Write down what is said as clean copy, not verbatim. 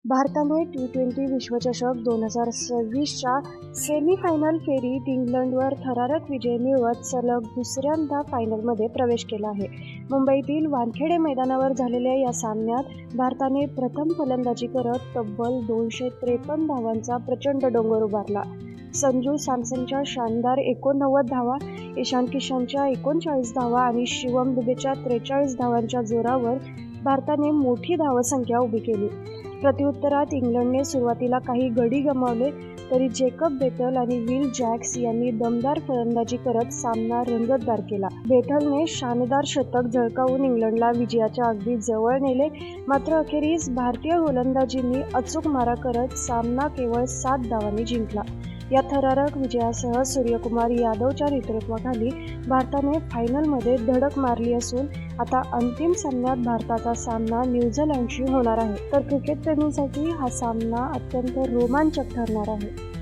भारताने T20 विश्वचषक 2026च्या semifinal फेरीत इंग्लंडवर थरारक विजय मिळवत सलग दुसऱ्यांदा फायनलमध्ये प्रवेश केला आहे. मुंबईतील वानखेडे मैदानावर झालेल्या या सामन्यात भारताने प्रथम फलंदाजी करत तब्बल 253 धावांचा प्रचंड डोंगर उभारला. संजू सॅमसनच्या शानदार 89 धावा, ईशान किशनच्या 39 धावा आणि शिवम दुबेच्या 43 धावांच्या जोरावर भारताने मोठी धावसंख्या उभी केली. प्रत्युत्तरात इंग्लंडने सुरुवातीला काही गडी गमावले, तरी जेकब बेथल आणि विल जॅक्स यांनी दमदार फलंदाजी करत सामना रंगतदार केला. बेथलने शानदार शतक झळकावून इंग्लंडला विजयाच्या अगदी जवळ नेले, मात्र अखेरीस भारतीय गोलंदाजींनी अचूक मारा करत सामना केवळ 7 धावांनी जिंकला. या थरारक विजयासह सूर्यकुमार यादवच्या नेतृत्वाखाली भारताने फायनलमध्ये धडक मारली असून आता अंतिम सामन्यात भारताचा सामना न्यूझीलंडशी होणार आहे. तर क्रिकेटप्रेमींसाठी हा सामना अत्यंत रोमांचक ठरणार आहे.